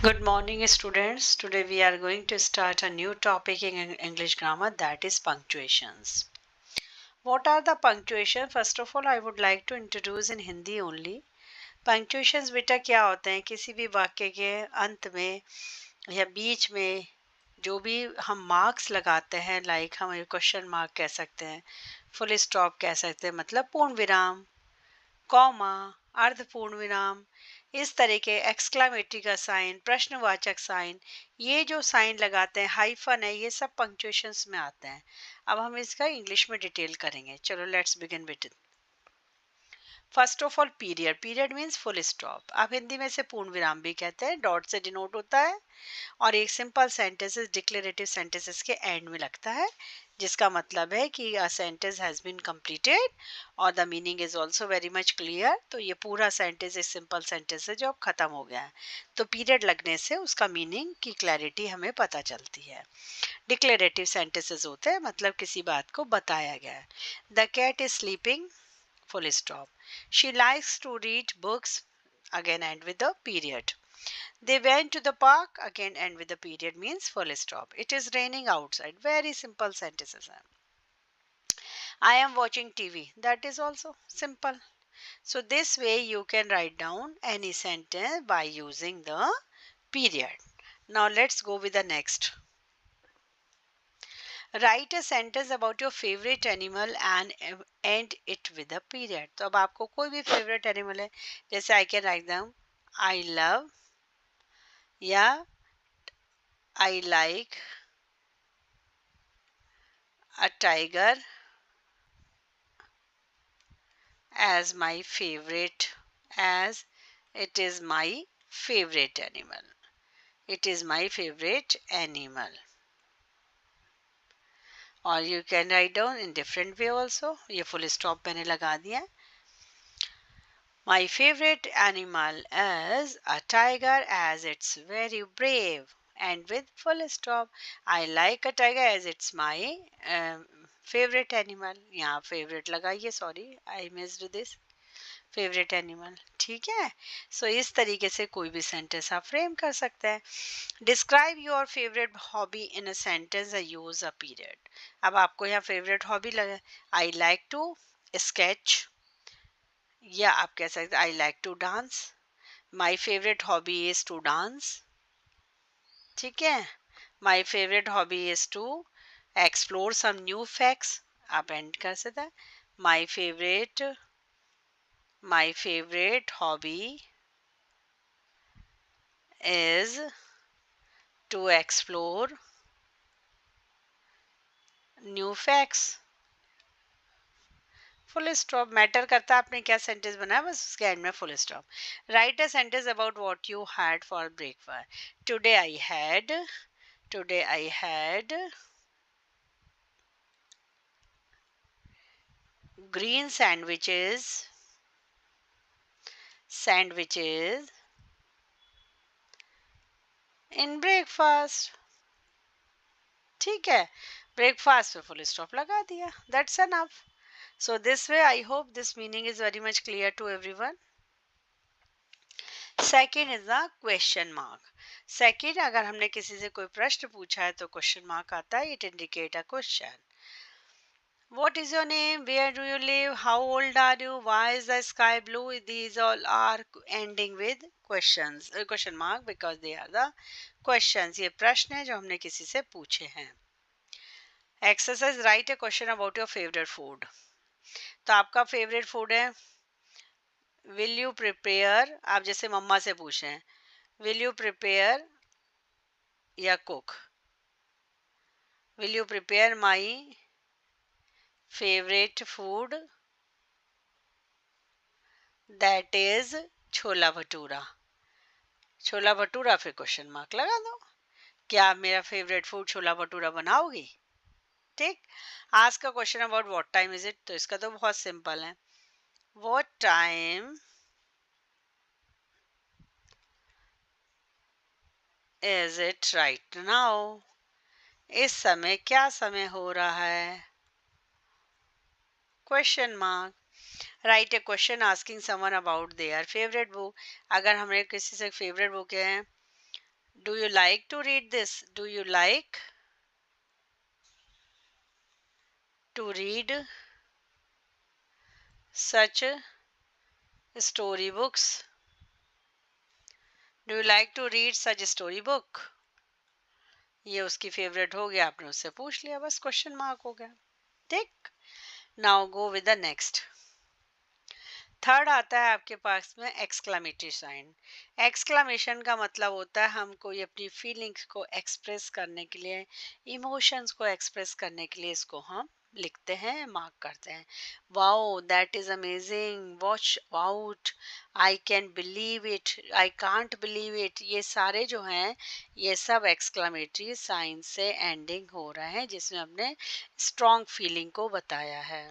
Good morning, students. Today we are going to start a new topic in English grammar, that is punctuations. What are the punctuation? First of all, I would like to introduce in Hindi only. Punctuations बेटा क्या होते हैं? किसी भी वाक्य के अंत में या बीच में जो भी हम मार्क्स लगाते हैं, लाइक हम क्वेश्चन मार्क कह सकते हैं, फुल स्टॉप कह सकते हैं, मतलब पूर्ण विराम, कॉमा, अर्धपूर्ण विराम, इस तरह के एक्सक्लामेटरी का साइन, प्रश्नवाचक साइन, ये जो साइन लगाते हैं, हाइफन है, ये सब पंक्चुएशंस में आते हैं। अब हम इसका इंग्लिश में डिटेल करेंगे। चलो let's begin with first of all period. Period means full stop. आप हिंदी में से पूर्ण विराम भी कहते हैं, डॉट से डिनोट होता है, और एक सिंपल सेंटेंसेस डिक्लेरेटिव सेंटेंसेस के एंड में लगता है, जिसका मतलब है कि a sentence has been completed और the meaning is also very much clear. तो ये पूरा सेंटेंस एक सिंपल सेंटेंस है जो अब ख़त्म हो गया है। तो पीरियड लगने से उसका मीनिंग की क्लैरिटी हमें पता चलती है। डिक्लेरेटिव सेंटेंसेस होते हैं, मतलब किसी बात को बताया गया है। The cat is sleeping, full stop. She likes to read books, again end with the period. They went to the park, again end with the period means full stop. It is raining outside. Very simple sentences. I am watching TV. That is also simple. So this way you can write down any sentence by using the period. Now let's go with the next. Write a sentence about your favorite animal and end it with a period. तो अब आपको कोई भी favorite animal है, जैसे I can write them I love या I like a tiger as my favorite, as it is my favorite animal. It is my favorite animal. Or you can write down in different way also. ये full stop मैंने लगा दिया. My favorite animal is a tiger as it's very brave. And with full stop. I like a tiger as it's my favorite animal. यहाँ favorite लगाइए, sorry I missed this. Favourite animal, ठीक है। सो इस तरीके से कोई भी सेंटेंस आप फ्रेम कर सकते हैं। Describe your favourite hobby in a sentence और यूज अ पीरियड। अब आपको यहाँ फेवरेट हॉबी लगे, आई लाइक टू स्केच, या आप कह सकते I like to dance, my favourite hobby is to dance, ठीक है। My favourite hobby is to explore some new facts, आप एंड कर सकते हैं। My favorite hobby is to explore new facts. Full stop matter करता है आपने क्या सेंटेंस बनाया, बस उसके एंड में full stop. Right a sentence about what you had for breakfast. Today I had green sandwiches in breakfast. ठीक है, ब्रेकफास्ट पे फुल स्टॉप लगा दिया, that's enough. So this way I hope this meaning is very much clear to everyone. Second is the question mark. Second, अगर हमने किसी से कोई प्रश्न पूछा है तो question mark आता है, it indicate a question. What is your name? Where do you live? How old are you? Why is the sky blue? These all are ending with questions, question mark, because they are the questions. ये प्रश्न है जो हमने किसी से पूछे हैं. Exercise, write a question about your favorite food. तो आपका फेवरेट फूड है विल यू प्रिपेयर, आप जैसे मम्मा से पूछें विल यू प्रिपेयर या cook, will you prepare my favourite food that is छोला भटूरा. छोला भटूरा फिर क्वेश्चन मार्क लगा दो, क्या आप मेरा फेवरेट फूड छोला भटूरा बनाओगी, ठीक. आज का question about what time is it, तो इसका तो बहुत सिंपल है. What time is it right now, इस समय क्या समय हो रहा है, question mark. Right A question asking someone about their favourite book. अगर हमें किसी से फेवरेट बुक है Do you like to read this? Do you like to read such storybooks? Do you like to read such storybook? ये उसकी favourite हो गया, आपने उससे पूछ लिया, बस क्वेश्चन मार्क हो गया. ठीक. Now go with the next. Third आता है आपके पास में एक्सक्लामेटरी साइन. एक्सक्लामेशन का मतलब होता है हम कोई अपनी फीलिंग्स को एक्सप्रेस करने के लिए, इमोशंस को एक्सप्रेस करने के लिए इसको हम लिखते हैं, मार्क करते हैं. Wow that is amazing, watch out, I can believe it, I can't believe it, ये सारे जो हैं ये सब एक्सक्लामेटरी साइन से एंडिंग हो रहा है, जिसमें हमने स्ट्रॉन्ग फीलिंग को बताया है.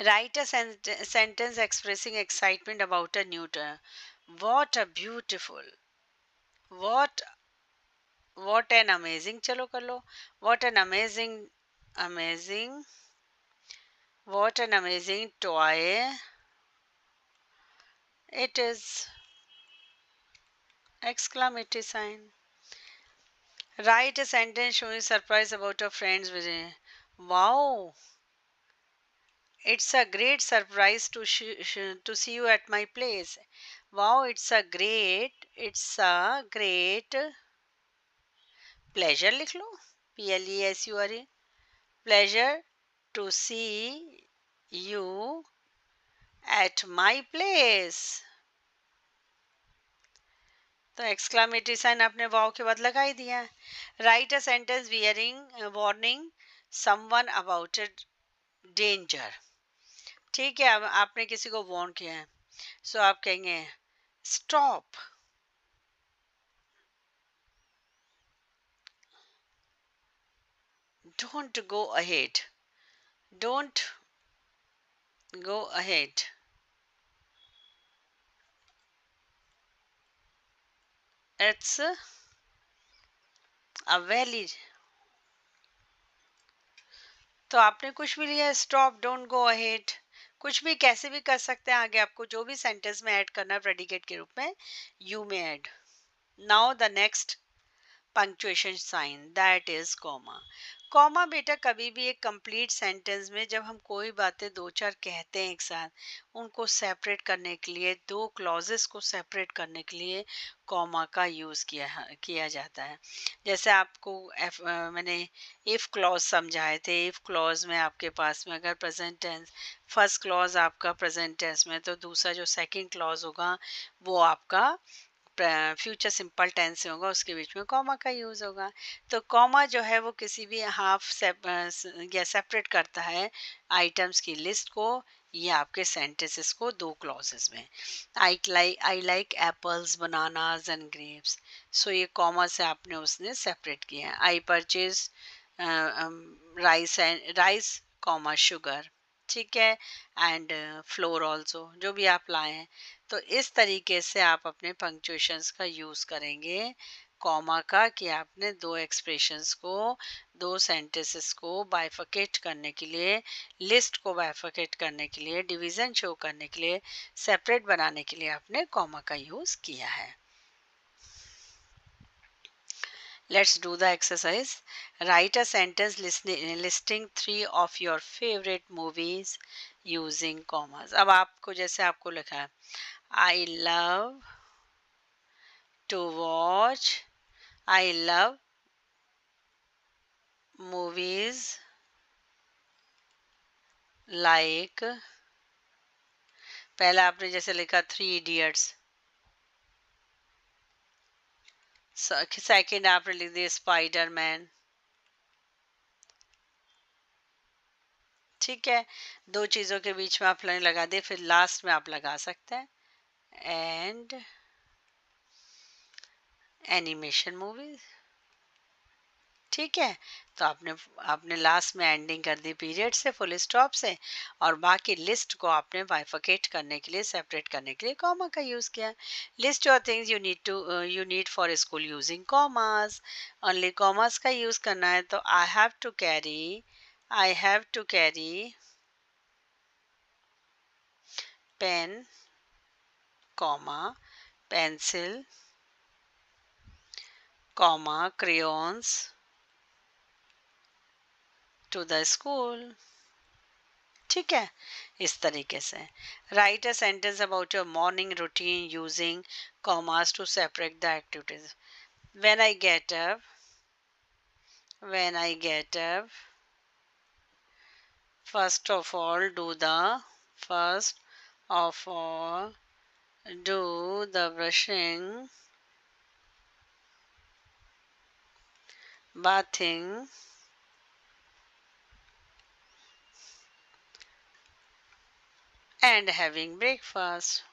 Write a sentence expressing excitement about a new term. What a beautiful, what what an amazing, चलो कर लो. What an amazing, what an amazing toy it is! Exclamatory sign. Write a sentence showing surprise about a friend's visit. Wow, it's a great surprise to see you at my place. Wow, it's a great pleasure लिख लो. PLESURE, pleasure to see you at my place. तो exclamatory sign आपने वाव के बाद लगा ही दिया. Right a sentence warning someone about danger. ठीक है, अब आपने किसी को वार्न किया है, सो आप कहेंगे stop, don't go ahead, don't go ahead. It's a very. तो आपने कुछ भी लिया, स्टॉप, डोंट गो अहेड, कुछ भी कैसे भी कर सकते हैं. आगे आपको जो भी सेंटेंस में ऐड करना है प्रेडिकेट के रूप में, यू में add. Now the next punctuation sign, that is comma. Comma बेटा कभी भी एक कंप्लीट सेंटेंस में जब हम कोई बातें दो चार कहते हैं एक साथ, उनको सेपरेट करने के लिए, दो क्लॉजेस को सेपरेट करने के लिए कॉमा का यूज़ किया जाता है. जैसे आपको मैंने इफ़ क्लॉज समझाए थे. इफ़ क्लॉज में आपके पास में अगर प्रेजेंट टेंस, फर्स्ट क्लॉज आपका प्रेजेंट टेंस में, तो दूसरा जो सेकंड क्लॉज होगा वो आपका फ्यूचर सिंपल टेंस से होगा, उसके बीच में कॉमा का यूज़ होगा. तो कॉमा जो है वो किसी भी हाफ या सेपरेट करता है आइटम्स की लिस्ट को या आपके सेंटेंसेस को दो क्लॉजेस में. I like apples, bananas and grapes. So ये कॉमा से आपने उसने सेपरेट किया है. I purchase rice comma sugar. ठीक है, एंड फ्लोर ऑल्सो, जो भी आप लाए हैं. तो इस तरीके से आप अपने पंक्चुएशंस का यूज़ करेंगे कॉमा का, कि आपने दो एक्सप्रेशंस को, दो सेंटेंसेस को बाइफकेट करने के लिए, लिस्ट को बाइफकेट करने के लिए, डिवीज़न शो करने के लिए, सेपरेट बनाने के लिए आपने कॉमा का यूज़ किया है. Let's do the exercise. Write a sentence listing 3 of your favorite movies using commas. अब आपको जैसे आपको लिखा है, I love to watch, I love movies like, पहला आपने जैसे लिखा 3 Idiots, सेकेंड आपने लिख दिया स्पाइडरमैन. ठीक है, दो चीज़ों के बीच में आपने लगा दिए, फिर लास्ट में आप लगा सकते हैं एंड एनिमेशन मूवीज. ठीक है, तो आपने आपने लास्ट में एंडिंग कर दी पीरियड से, फुल स्टॉप से, और बाकी लिस्ट को आपने बाइफकेट करने के लिए, सेपरेट करने के लिए कॉमा का यूज़ किया. List your things you need for school using commas. Only commas का यूज़ करना है. तो I have to carry pen, comma, pencil, comma crayons to the school. ठीक है, इस तरीके से write a sentence about your morning routine using commas to separate the activities. When I get up, when I get up, first of all do the first of all do the brushing, bathing, and having breakfast.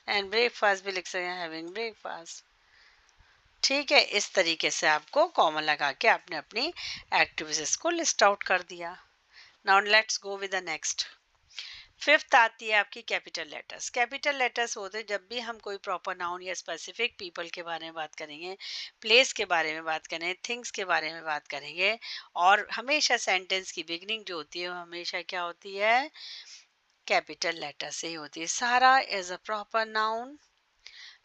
And breakfast भी लिख सकते हैं, having breakfast. ठीक है, इस तरीके से आपको कॉमा लगा के आपने अपनी एक्टिविटीज को लिस्ट आउट कर दिया. Now let's go with the next. Fifth आती है आपकी कैपिटल लेटर्स. कैपिटल लेटर्स होते हैं जब भी हम कोई प्रॉपर नाउन या स्पेसिफिक पीपल के बारे में बात करेंगे, प्लेस के बारे में बात करेंगे, थिंग्स के बारे में बात करेंगे, और हमेशा सेंटेंस की बिगनिंग जो होती है वो हमेशा क्या होती है, कैपिटल लेटर से ही होती है. सारा is a proper noun.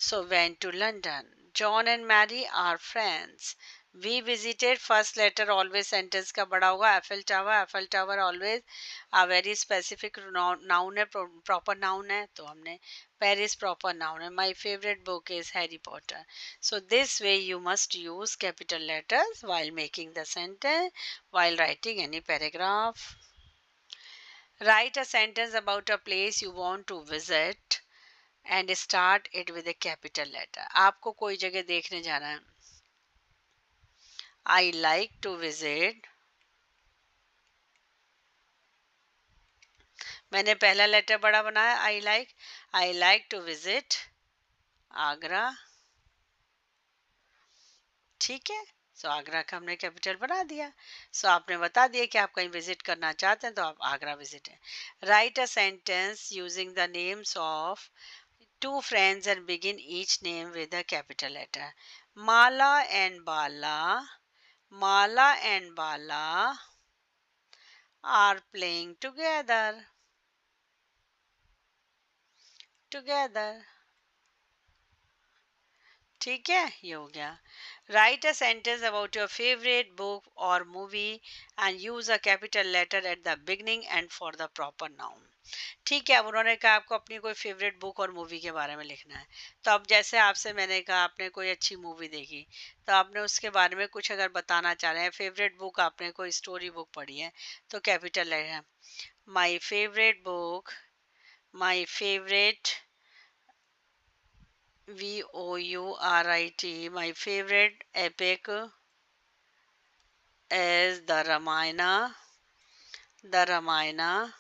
So went to London. John and Mary are friends. We visited. First letter always sentence का बड़ा होगा. Eiffel Tower. Eiffel Tower always a very specific noun है, proper noun है. तो हमने Paris proper noun है. My favorite book is Harry Potter. So this way you must use capital letters while making the sentence, while writing any paragraph. Write a sentence about a place you want to visit and start it with a capital letter. आपको कोई जगह देखने जाना है. I like to visit. मैंने पहला letter बड़ा बनाया. I like to visit Agra. ठीक है, सो आगरा का हमने कैपिटल बना दिया. सो आपने बता दिया कि आप कहीं विजिट करना चाहते हैं तो आप आगरा विजिट है. Write a sentence using the names of two friends and begin each name with a capital letter. Mala and Bala. Mala and Bala are playing together. Together. ठीक है, ये हो गया. Write a sentence about your favorite book or movie and use a capital letter at the beginning and for the proper noun. ठीक है, अब उन्होंने कहा आपको अपनी कोई फेवरेट बुक और मूवी के बारे में लिखना है. तो अब जैसे आपसे मैंने कहा आपने कोई अच्छी मूवी देखी, तो आपने उसके बारे में कुछ अगर बताना चाह रहे हैं, फेवरेट बुक आपने कोई स्टोरी बुक पढ़ी है, तो capital letter. My favourite book, my favourite VOURIT, my favorite epic is the Ramayana. The Ramayana.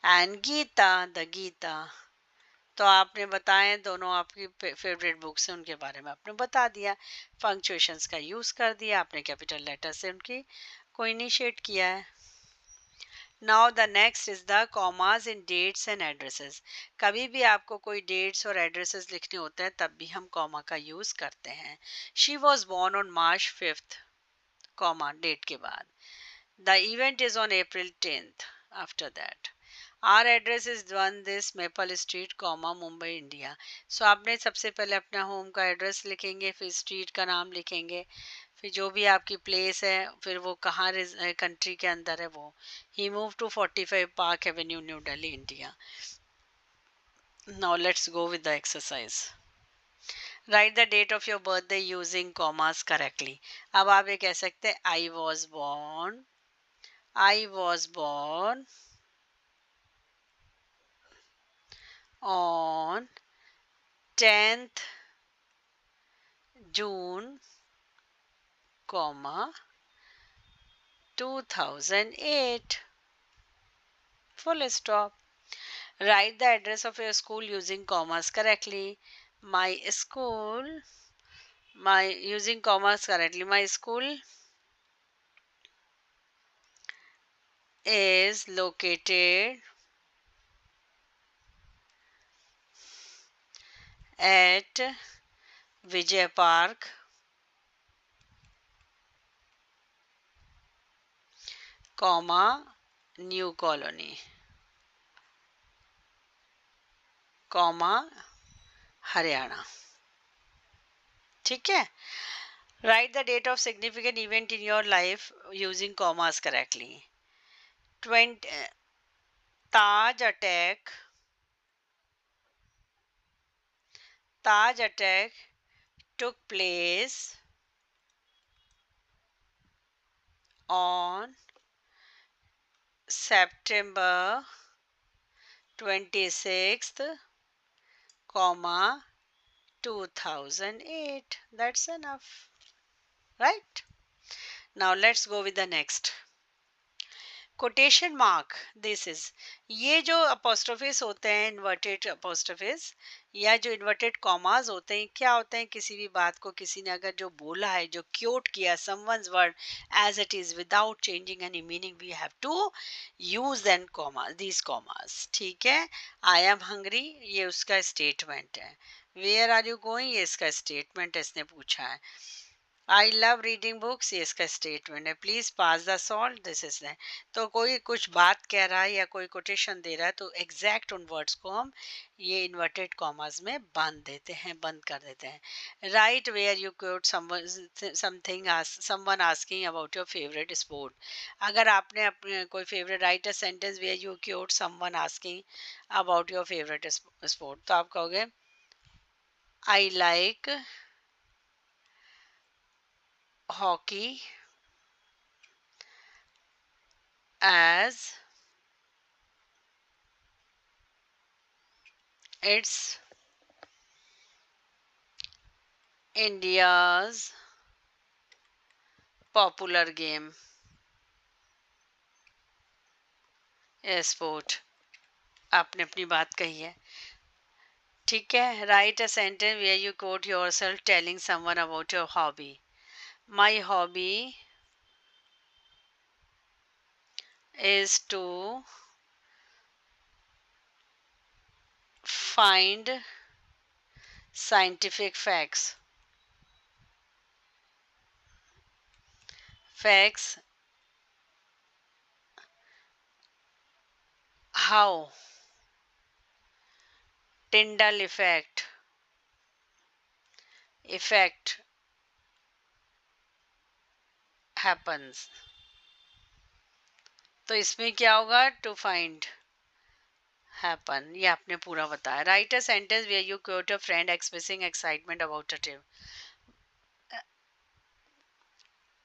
And Gita, the Gita. तो आपने बताएं दोनों आपकी फेवरेट बुक्स हैं, उनके बारे में आपने बता दिया. पंक्चुएशंस का यूज़ कर दिया आपने, कैपिटल लेटर से उनकी को इनिशिएट किया है. Now the next is the commas in dates and addresses. कभी भी आपको कोई डेट्स और एड्रेसेस लिखने होते हैं तब भी हम कॉमा का यूज़ करते हैं. She was born on March 5th, comma date के बाद. The event is on April 10th. After that our address is one this maple street, comma Mumbai India. So आपने सबसे पहले अपना होम का एड्रेस लिखेंगे, फिर स्ट्रीट का नाम लिखेंगे, फिर जो भी आपकी प्लेस है, फिर वो कहाँ कंट्री के अंदर है वो. He move to 45 park avenue, New Delhi, India. Now let's go with the exercise. Write the date of your birthday using commas correctly. अब आप ये कह सकते हैं I was born on 10th June, comma 2008, full stop. Write the address of your school using commas correctly. My school, using commas correctly. My school is located at Vijay Park, comma New Colony, comma Haryana. ठीक है. Write the date of significant event in your life using commas correctly. 20, Taj attack. Taj attack took place on September 26th, comma 2008. That's enough, right? Now let's go with the next. Quotation mark this is, ये जो अपोस्ट्रोफिस होते हैं, inverted अपोस्ट्रोफिस या जो inverted commas होते हैं, क्या होते हैं, किसी भी बात को किसी ने अगर जो बोला है, जो क्योट किया someone's word as it is without changing any meaning, we have to use then commas, these commas. ठीक है. आई एम हंग्री, ये उसका स्टेटमेंट है. वेयर आर यू गोइंग, ये इसका स्टेटमेंट है, इसने पूछा है. आई लव रीडिंग बुक्स, ये इसका स्टेटमेंट है. Please pass the salt, this is the. तो कोई कुछ बात कह रहा है या कोई कोटेशन दे रहा है तो एग्जैक्ट उन वर्ड्स को हम ये इन्वर्टेड कॉमास में बांध देते हैं, बंद कर देते हैं. Write where you quote something, someone asking about your favourite sport. अगर आपने अपने कोई favourite, write a sentence where you quote someone asking about your favourite sport, तो आप कहोगे I like hockey as it's India's popular game, sport. आपने अपनी बात कही है. ठीक है. Write a sentence where you quote yourself telling someone about your hobby. My hobby is to find scientific facts. Facts how Tyndall effect happens. तो इसमें क्या होगा, टू फाइंड हैपन, ये आपने पूरा बताया. Write a sentence where you quote a friend expressing excitement about a trip.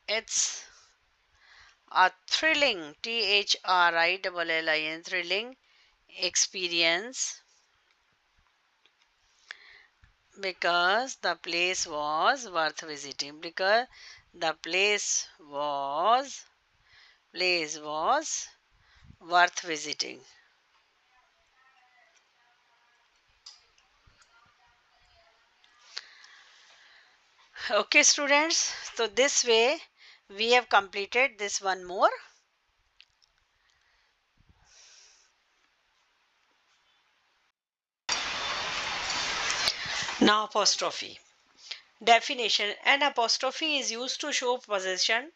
It's a thrilling, THRILLIN, thrilling experience because the place was worth visiting. Because the place was worth visiting. Okay, students. So this way we have completed this one more. Now apostrophe. Definition. An apostrophe is used to show possession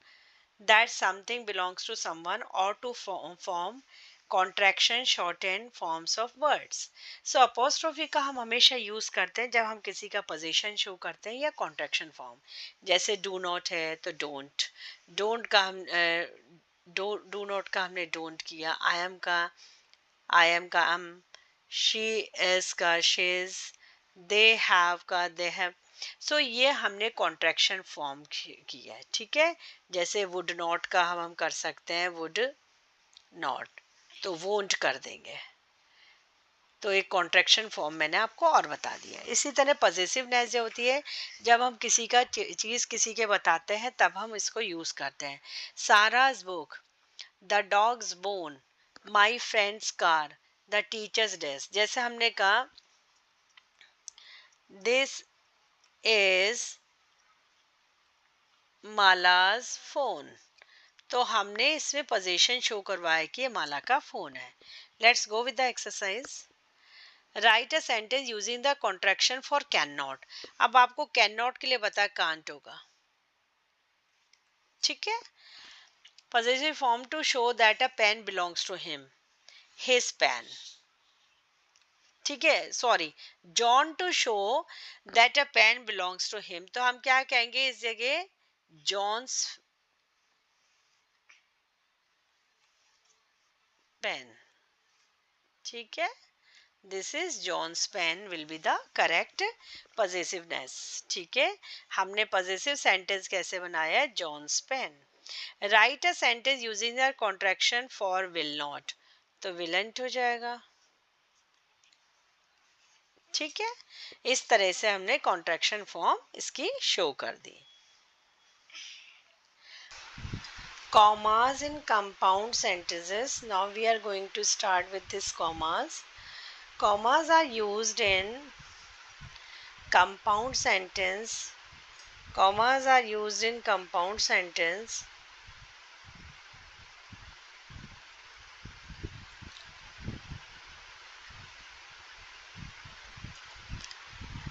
that something belongs to someone or to form contraction shortened forms of words. So apostrophe का हम हमेशा use करते हैं जब हम किसी का position show करते हैं या कॉन्ट्रैक्शन फॉर्म. जैसे डू नॉट है तो डोंट. डोंट का हम डू नॉट का हमने डोंट किया. आई एम का एम. शी इज का शीज. दे हैव का दे हैव. सो ये हमने कॉन्ट्रैक्शन फॉर्म किया है. ठीक है. जैसे वुड नॉट का हम कर सकते हैं वुड नॉट, तो वोंट कर देंगे. तो एक कॉन्ट्रैक्शन फॉर्म मैंने आपको और बता दिया. इसी तरह पॉजिटिवनेस जो होती है, जब हम किसी का चीज़ किसी के बताते हैं तब हम इसको यूज़ करते हैं. Sara's book, the dog's bone, my friend's car, the teacher's desk. जैसे हमने कहा दिस इज मालाज फोन, तो हमने इसमें पोजीशन शो करवाया कि ये माला का फोन है. Let's go with the exercise. Right a sentence using the contraction for can not. अब आपको कैन नॉट के लिए बता कांट होगा. ठीक है. Positive form to show that a pen belongs to him, his pen. ठीक है, sorry, John to show that a pen belongs to him, तो हम क्या कहेंगे इस जगह, जॉन्स पेन, ठीक है, this is John's pen will be the correct possessiveness, ठीक है। हमने पजेसिव सेंटेंस कैसे बनाया है, John's pen. Write a sentence using the contraction for will not, तो विलेंट हो जाएगा, ठीक है। इस तरह से हमने कॉन्ट्रैक्शन फॉर्म इसकी शो कर दी। Commas in compound sentences. Now we are going to start with this commas. Commas are used in compound sentence. Commas are used in compound sentence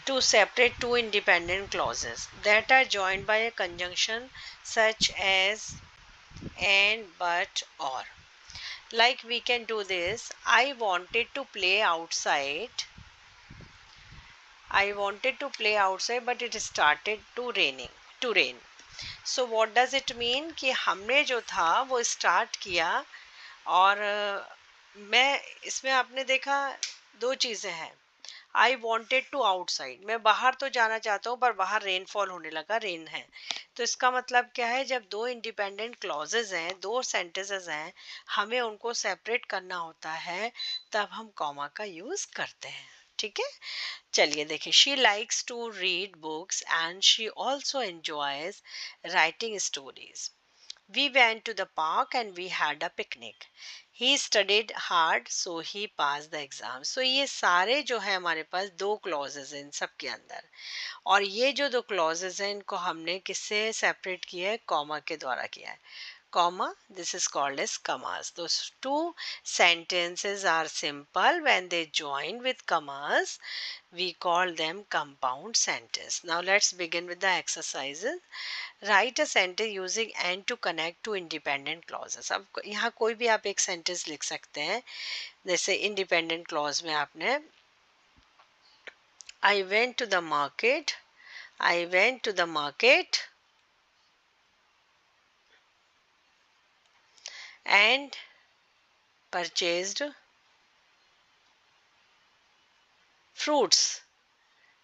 to separate two independent clauses that are joined by a conjunction such as and, but, or. Like we can do this, I wanted to play outside. I wanted to play outside but it started to rain. So what does it mean कि हमने जो था वो start किया और मैं इसमें आपने देखा दो चीज़ें हैं। आई वॉन्टेड टू आउटसाइड, मैं बाहर तो जाना चाहता हूँ पर बाहर रेनफॉल होने लगा, रेन है। तो इसका मतलब क्या है, जब दो इंडिपेंडेंट क्लॉजेज हैं, दो सेंटेंसेस हैं, हमें उनको सेपरेट करना होता है, तब हम कॉमा का यूज़ करते हैं, ठीक है। चलिए देखिए, she likes to read books and she also enjoys writing stories. We went to the park and we had a picnic. He studied hard so he passed the exam. So ये सारे जो है हमारे पास दो क्लॉजेज हैं इन सब के अंदर, और ये जो दो क्लॉजेज हैं इनको हमने किससे सेपरेट किया है, कॉमा के द्वारा किया है। Comma, this is called as commas. Those two sentences are simple. When they join with commas, we call them compound sentence. Now let's begin with the exercises. Write a sentence using and to connect to independent clauses. अब यहाँ कोई भी आप एक sentence लिख सकते हैं, जैसे इंडिपेंडेंट क्लॉज में आपने I went to the market, I went to the market and purchased fruits.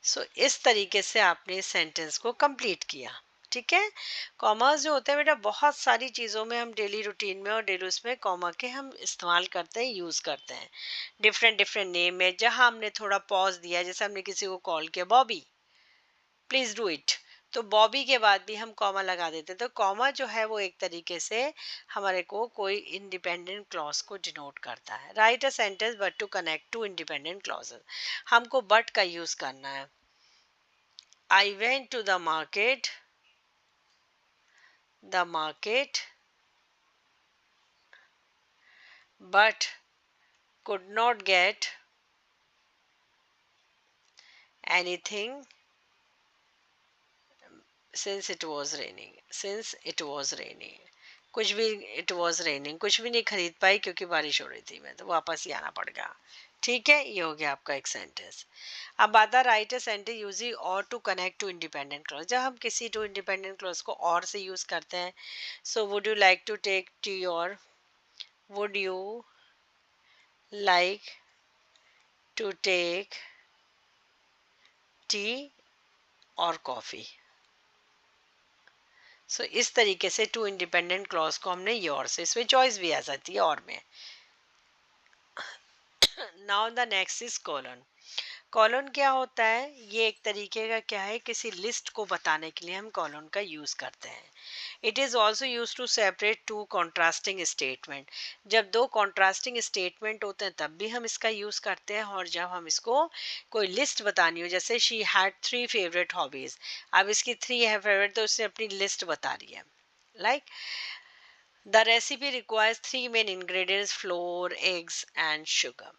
सो इस तरीके से आपने इस सेंटेंस को कंप्लीट किया, ठीक है। कॉमास जो होते हैं बेटा, बहुत सारी चीज़ों में हम डेली रूटीन में और डेली उसमें कॉमा के हम इस्तेमाल करते हैं, यूज़ करते हैं। डिफरेंट डिफरेंट नेम में जहाँ हमने थोड़ा पॉज दिया, जैसे हमने किसी को कॉल किया बॉबी प्लीज़ डू इट, तो बॉबी के बाद भी हम कॉमा लगा देते। तो कॉमा जो है वो एक तरीके से हमारे को कोई इंडिपेंडेंट क्लॉज को डिनोट करता है। Write a sentence but to connect two independent clauses, हमको बट का यूज़ करना है। I went to the market, but could not get anything since it was raining. Since it was raining. कुछ भी it was raining, कुछ भी नहीं खरीद पाई क्योंकि बारिश हो रही थी, मैं तो वापस ही आना पड़ गया, ठीक है। ये हो गया आपका एक सेंटेंस। अब आता write a sentence using or to connect two independent clause. जब हम किसी टू इंडिपेंडेंट क्लॉज को और से यूज़ करते हैं, so would you like to take tea, or would you like to take tea or coffee. So इस तरीके से टू इंडिपेंडेंट क्लॉज को हमने योर से, इसमें चॉइस भी आ जाती है और में। Now the next is colon. Colon क्या होता है, ये एक तरीके का क्या है, किसी लिस्ट को बताने के लिए हम कॉलन का यूज़ करते हैं। It is also use to separate two contrasting statement. जब दो कॉन्ट्रास्टिंग स्टेटमेंट होते हैं तब भी हम इसका यूज़ करते हैं, और जब हम इसको कोई लिस्ट बतानी हो, जैसे शी हैड 3 फेवरेट हॉबीज़, अब इसकी 3 है फेवरेट तो उसने अपनी लिस्ट बता रही है। Like the recipe requires 3 main ingredients, flour, eggs and sugar.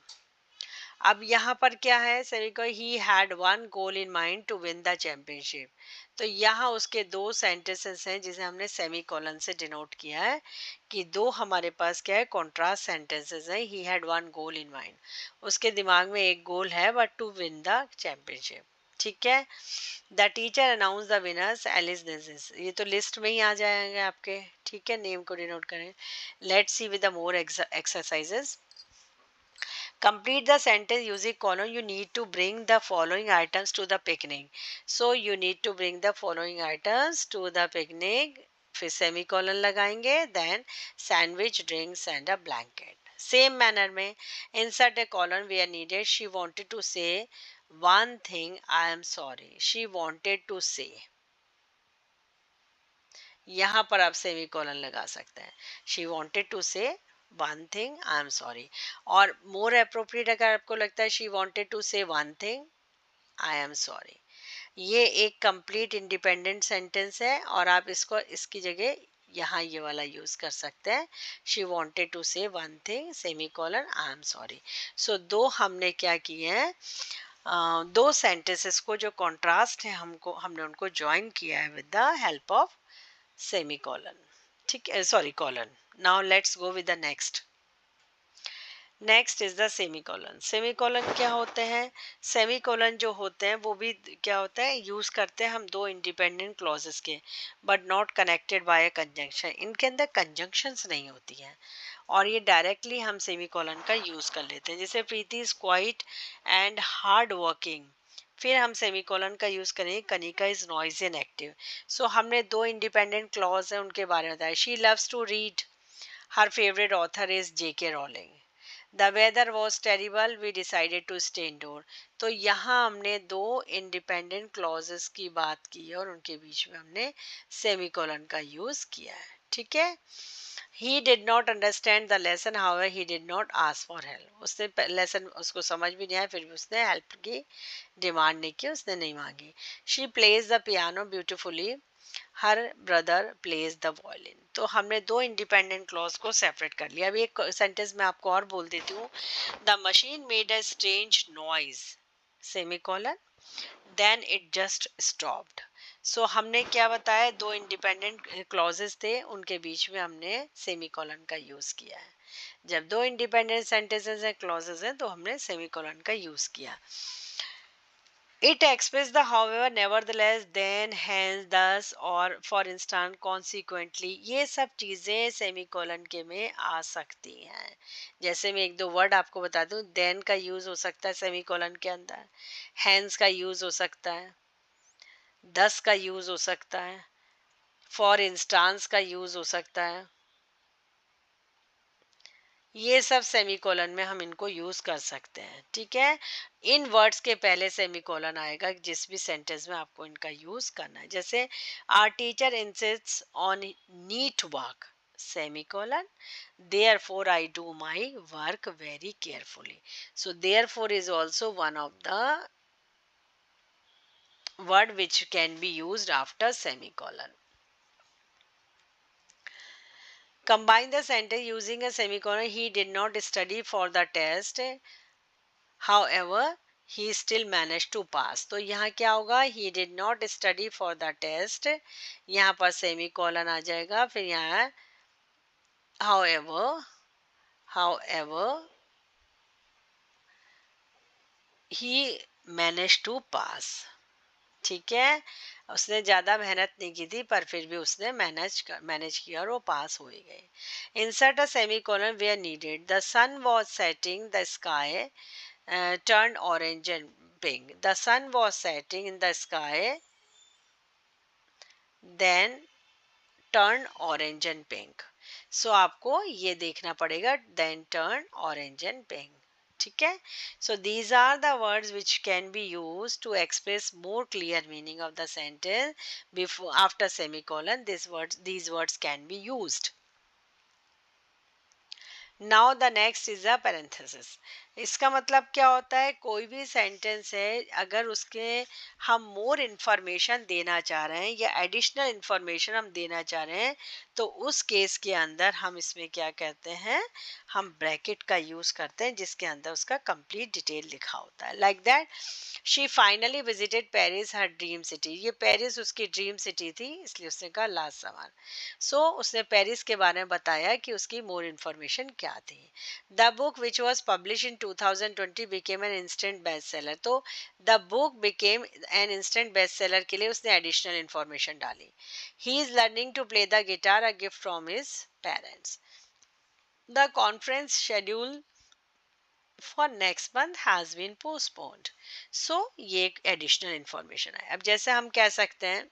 अब यहाँ पर क्या है, semicolon, he had one goal in mind to win the championship. तो यहाँ उसके दो सेंटेंसेस हैं जिसे हमने सेमिकोलन से डिनोट किया है कि दो हमारे पास क्या है, कॉन्ट्रास्ट सेंटेंसेस हैं। He had one goal in mind, उसके दिमाग में एक गोल है, but to win the championship. ठीक है। The teacher announce the winners Alice this, ये तो लिस्ट में ही आ जाएंगे आपके। ठीक है, नेम को डिनोट करें। Let's see with the more exercises. Complete the sentence using colon. You need to bring the following items to the picnic. So you need to bring the following items to the picnic. फिर semicolon लगाएंगे, then sandwich, drinks and a blanket. Same manner में insert a colon where needed. She wanted to say one thing, I am sorry. She wanted to say, यहाँ पर आप semicolon लगा सकते हैं। She wanted to say one thing, I am sorry. और more appropriate अगर आपको लगता है she wanted to say one thing, I am sorry. ये एक कंप्लीट इंडिपेंडेंट सेंटेंस है और आप इसको इसकी जगह यहाँ ये वाला यूज कर सकते हैं। She wanted to say one thing, semicolon, I am sorry. So दो हमने क्या किए हैं, दो सेंटेंसेस को जो कॉन्ट्रास्ट है हमने उनको ज्वाइन किया है with the help of semicolon. ठीक है, sorry, colon. Now let's go with the next. Next is the semicolon. Semicolon क्या होते हैं? सेमीकोलन जो होते हैं वो भी क्या होता है, यूज करते हैं हम दो इंडिपेंडेंट क्लॉजेस के, but not connected by a conjunction. इनके अंदर कंजंक्शंस नहीं होती हैं और ये डायरेक्टली हम सेमीकोलन का यूज कर लेते हैं। जैसे Preeti is quiet and hard working, फिर हम सेमीकोलन का यूज करेंगे, Kanika is noisy and active. So हमने दो इंडिपेंडेंट क्लॉज हैं उनके बारे में बताया। She loves to read, her favourite author is J K Rowling. The weather was terrible, we decided to stay indoor. तो यहाँ हमने दो इंडिपेंडेंट क्लॉजेस की बात की है और उनके बीच में हमने सेमीकोलन का यूज किया है। ठीक है। He did not understand the lesson, however he did not ask for help. उसने लेसन उसको समझ भी नहीं आया, फिर भी उसने हेल्प की डिमांड नहीं की, उसने नहीं मांगी। She plays the piano beautifully, her brother plays the violin. तो हमने दो इंडिपेंडेंट क्लॉज को सेपरेट कर लिया। अभी एक सेंटेंस में आपको और बोल देती हूँ। The machine made a strange noise, semicolon, then it just stopped. So हमने क्या बताया, दो इंडिपेंडेंट क्लॉजेस थे, उनके बीच में हमने सेमीकोलन का यूज किया है। जब दो इंडिपेंडेंट सेंटेंसेस हैं, क्लॉजेस हैं, तो हमने सेमीकोलन का यूज किया। It expresses the however, nevertheless, then, hence, thus और for instance, consequently, ये सब चीज़ें सेमीकोलन के में आ सकती हैं। जैसे मैं एक दो वर्ड आपको बता दूँ, then का यूज़ हो सकता है सेमीकोलन के अंदर, hence का यूज़ हो सकता है, thus का यूज़ हो सकता है, for instance का यूज़ हो सकता है। ये सब सेमीकोलन में हम इनको यूज कर सकते हैं। ठीक है। इन वर्ड्स के पहले सेमीकोलन आएगा जिस भी सेंटेंस में आपको इनका यूज करना है। जैसे our teacher insists on neat work, semicolon, therefore I do my work very carefully. So therefore is also one of the word which can be used after semicolon. Combine the sentence using a semicolon. He did not study for the test, however he still managed to pass. तो यहाँ क्या होगा, he did not study for the test, यहाँ पर semicolon आ जाएगा, फिर यहाँ however he managed to pass। ठीक है। उसने ज़्यादा मेहनत नहीं की थी पर फिर भी उसने मैनेज किया और वो पास हो ही गए। Insert a semicolon where needed. The sun was setting, the sky turned orange and pink. The sun was setting in the sky, then turned orange and pink. So आपको ये देखना पड़ेगा, then turned orange and pink. ठीक है। So these are the words which can be used to express more clear meaning of the sentence before after semicolon. These words can be used. Now the next is a parenthesis. इसका मतलब क्या होता है, कोई भी sentence है अगर उसके हम मोर इन्फॉर्मेशन देना चाह रहे हैं या एडिशनल इन्फॉर्मेशन हम देना चाह रहे हैं, तो उस केस के अंदर हम इसमें क्या कहते हैं, हम ब्रैकेट का यूज करते हैं जिसके अंदर उसका कंप्लीट डिटेल लिखा होता है। Like that, she finally visited Paris, her dream city. ये पेरिस उसकी ड्रीम सिटी थी, इसलिए उसने कहा लास्ट समर। सो उसने पेरिस के बारे में बताया कि उसकी मोर इन्फॉर्मेशन क्या थी। The book which was publish in 2020 became an instant best seller. तो the book became an instant best seller के लिए उसने एडिशनल इन्फॉर्मेशन डाली। He is learning to play the guitar, a gift from his parents. The conference schedule for next month has been postponed. So ये एक additional information है। अब जैसे हम कह सकते हैं,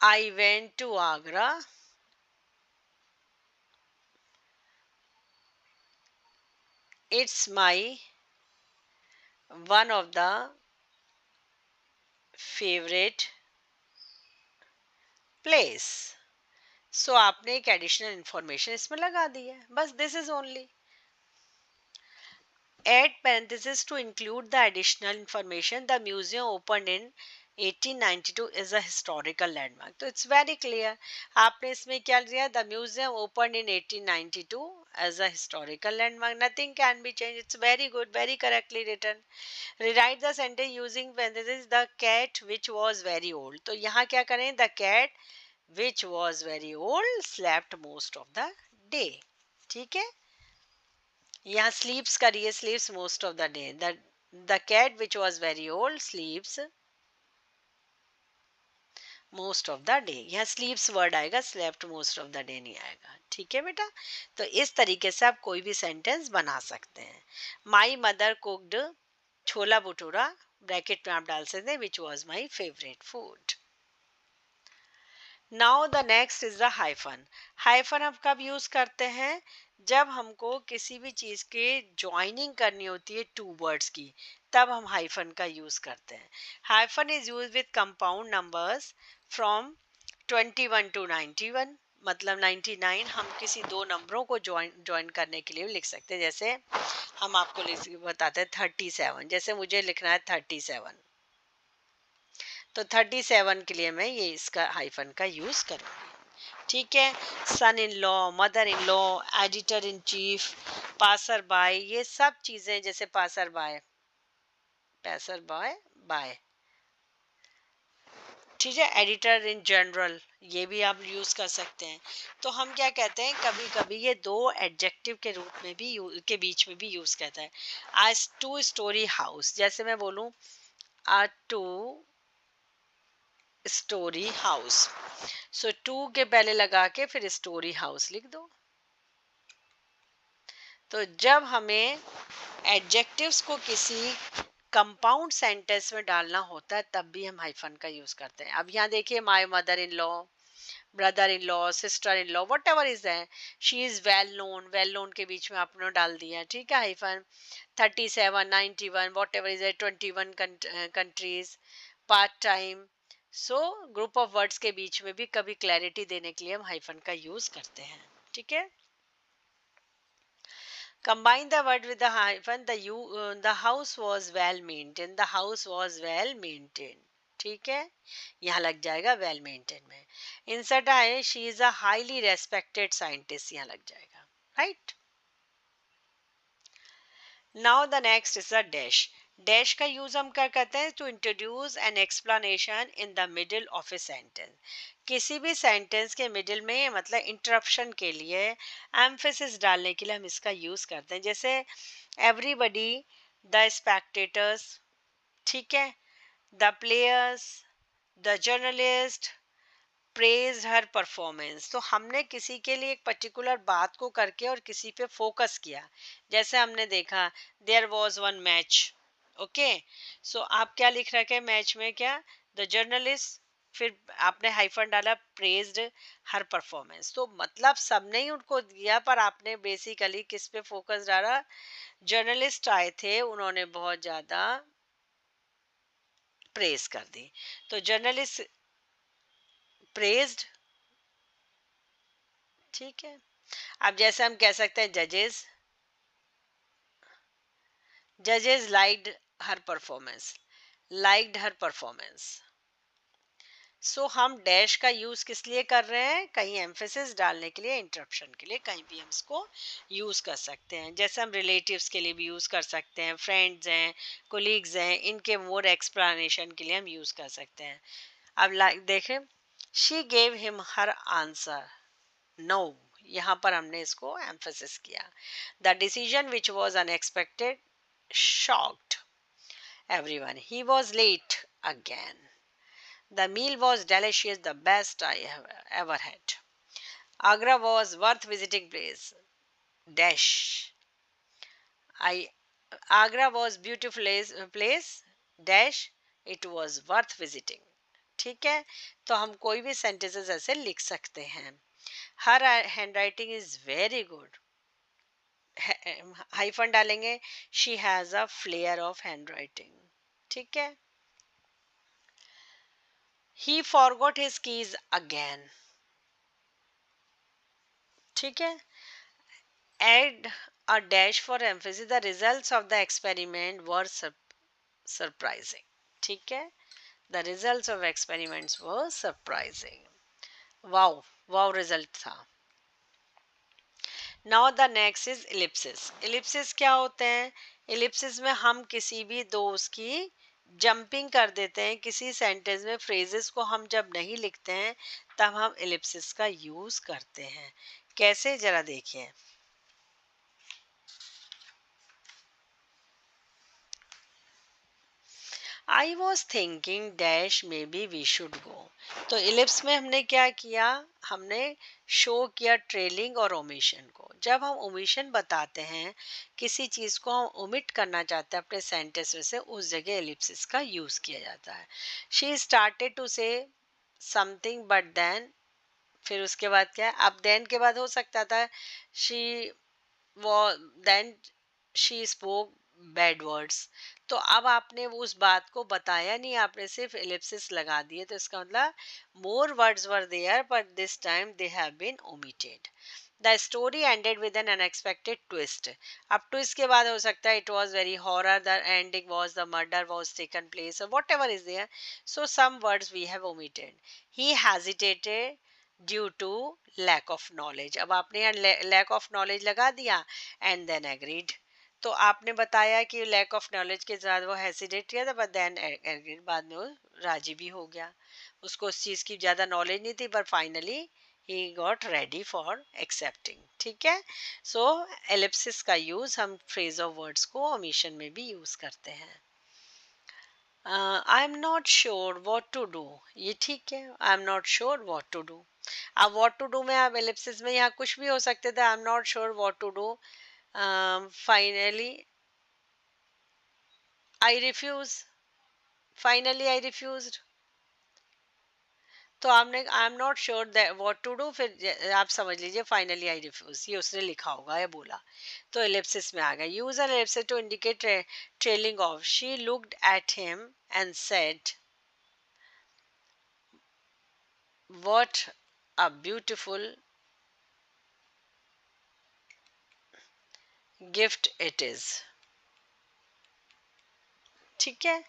I went to Agra, it's my one of the favourite place. So आपने एक एडिशनल इंफॉर्मेशन इसमें लगा दी है, बस this is only. Add parentheses to include the additional information. The museum opened in 1892 is a historical landmark. तो it's very clear. आपने इसमें क्या लिया? The museum opened in 1892 as a historical landmark. Nothing can be changed. It's very good, very correctly written. Rewrite the sentence using parentheses. The cat which was very old. तो यहाँ क्या करें? The cat which was very old slept most of the day. ठीक है? यहाँ sleeps करिए, sleeps most of the day. The cat which was very old sleeps most of the day. यहाँ sleeps word आएगा, slept most of the day नहीं आएगा। ठीक है बेटा, तो इस तरीके से आप कोई भी सेंटेंस बना सकते हैं। My mother cooked chhola bhatura, bracket में आप डाल सकते हैं, which was my favorite food. Now the next is the hyphen. Hyphen हम कब यूज करते हैं? जब हमको किसी भी चीज के ज्वाइनिंग करनी होती है टू वर्ड्स की, तब हम हाइफन का यूज करते हैं। Hyphen is use with compound numbers from 21 to 91, मतलब 99 हम किसी दो नंबरों को ज्वाइन करने के लिए लिख सकते हैं। जैसे हम आपको बताते हैं 37, जैसे मुझे लिखना है 37, तो 37 के लिए मैं ये इसका हाइफन का यूज करूँगी। ठीक है, son in law, mother in law, editor in chief, passer by, ये सब चीजें, जैसे passer by, passer by, by. ठीक है, एडिटर इन जनरल, ये भी आप यूज कर सकते हैं। तो हम क्या कहते हैं, कभी कभी ये दो एडजेक्टिव के रूप में भी के बीच में भी यूज करता है। आज टू स्टोरी हाउस, जैसे मैं बोलूं a two storey house, so two के पहले लगा के फिर स्टोरी हाउस लिख दो। तो जब हमें एडजेक्टिव्स को किसी कंपाउंड सेंटेंस में डालना होता है, तब भी हम हाइफन का यूज करते हैं। अब यहाँ देखिए, my mother in law, brother in law, sister in law, what ever is that, she is well known, well known के बीच में आपने डाल दिया। ठीक है, hyphen. 37, 91, what ever is 21 countries, part time. So group of words के बीच में भी कभी क्लैरिटी देने के लिए हम हाइफन का यूज करते हैं। ठीक है, combine the word with the hyphen, the house was well maintained, the house was well maintained। ठीक है, यहाँ लग जाएगा well maintained में। Insert a, she is a highly respected scientist, यहाँ लग जाएगा। Right, now the next is a dash. Dash का यूज हम क्या करते हैं? To introduce an explanation in the middle of a sentence. किसी भी सेंटेंस के मिडिल में, मतलब इंटरप्शन के लिए, एम्फेसिस डालने के लिए हम इसका यूज करते हैं। जैसे एवरीबडी, द स्पेक्टेटर्स, ठीक है, the players, the journalist praise her performance. तो हमने किसी के लिए एक पर्टिकुलर बात को करके और किसी पे फोकस किया। जैसे हमने देखा, there was one match, okay, so आप क्या लिख रखे हैं मैच में? क्या? द जर्नलिस्ट, फिर आपने हाइफन डाला, प्रेज्ड हर परफॉर्मेंस। तो मतलब सबने ही उनको दिया, पर आपने बेसिकली किस पे फोकस डाला? जर्नलिस्ट आए थे, उन्होंने बहुत ज्यादा प्रेज कर दी, तो जर्नलिस्ट प्रेज्ड। ठीक है, अब जैसे हम कह सकते हैं जजेस लाइक्ड हर परफॉर्मेंस। सो हम डैश का यूज किस लिए कर रहे हैं, कहीं एम्फेसिस डालने के लिए, इंटरप्शन के लिए, कहीं भी हम इसको यूज कर सकते हैं। जैसे हम रिलेटिव्स के लिए भी यूज कर सकते हैं, फ्रेंड्स हैं, कोलीग्स हैं, इनके मोर एक्सप्लेनेशन के लिए हम यूज कर सकते हैं। अब लाइक देखें, she gave him her answer no, यहाँ पर हमने इसको एम्फेसिस किया। The decision which was unexpected shocked everyone. He was late again. The meal was delicious, the best I have ever had. Agra was worth visiting place. Dash. I Agra was beautiful place. Dash. It was worth visiting. ठीक है, तो हम कोई भी sentences ऐसे लिख सकते हैं. Her handwriting is very good. Hyphen डालेंगे, she has a flair of handwriting. ठीक है, he forgot his keys again. ठीक है, add a dash for emphasis, the results of the experiment were surprising. ठीक है, the results of experiments were surprising. Wow, wow result था। Now the next is ellipsis. Ellipsis क्या होते हैं? Ellipsis में हम किसी भी दो उसकी जंपिंग कर देते हैं, किसी सेंटेंस में फ्रेजेस को हम जब नहीं लिखते हैं तब हम इलिप्सिस का यूज करते हैं। कैसे, जरा देखिए। I was thinking dash maybe we should go. तो इलिप्स में हमने क्या किया, हमने शो किया ट्रेलिंग और ओमिशन को। जब हम ओमिशन बताते हैं, किसी चीज़ को हम ओमिट करना चाहते हैं अपने सेंटेंस में से, उस जगह एलिप्सिस का यूज़ किया जाता है। She started to say something but then, फिर उसके बाद क्या है, अब देन के बाद हो सकता था शी वो then she spoke bad words. तो अब आपने वो उस बात को बताया नहीं, आपने सिर्फ एलिप्सिस लगा दिए, तो इसका मतलब more words were there but this time they have been omitted. The story ended with an unexpected twist. अब ट्विस्ट के बाद हो सकता है it was very horror, the ending was the murder was taken place, whatever is there, so some words we have omitted. He hesitated due to lack of knowledge. अब आपने यहाँ lack of knowledge लगा दिया and then agreed. तो आपने बताया कि lack of knowledge के साथ वो हेसिटेट किया था, बट देन एग्रीड, बाद में वो राजी भी हो गया। उसको उस चीज़ की ज़्यादा नॉलेज नहीं थी, पर finally he got ready for accepting. ठीक है, सो एलिप्सिस का यूज़ हम फ्रेज ऑफ वर्ड्स को ओमिशन में भी यूज़ करते हैं। I am not sure what to do, ये ठीक है, I am not sure what to do. अब वॉट टू डू में आप एलिप्सिस में यहाँ कुछ भी हो सकते थे, I am not sure what to do, finally I refuse, finally I refuse. तो आपने I am not sure what to do, फिर आप समझ लीजिए फाइनली आई रिफ्यूज, ये उसने लिखा होगा या बोला, तो एलिप्सिस में आ गया। Use an ellipsis to indicate trailing off. She looked at him and said what a beautiful gift it is. ठीक है,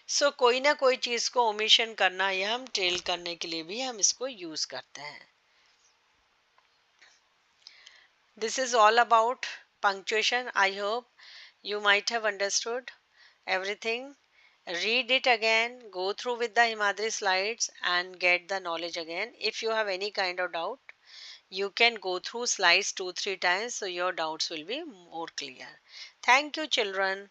सो कोई ना कोई चीज को ओमिशन करना या हम ट्रेल करने के लिए भी हम इसको यूज करते हैं। This is all about punctuation. I hope you might have understood everything. Read it again, go through with the Himadri slides and get the knowledge again. If you have any kind of doubt, you can go through slides 2-3 times so your doubts will be more clear. Thank you, children.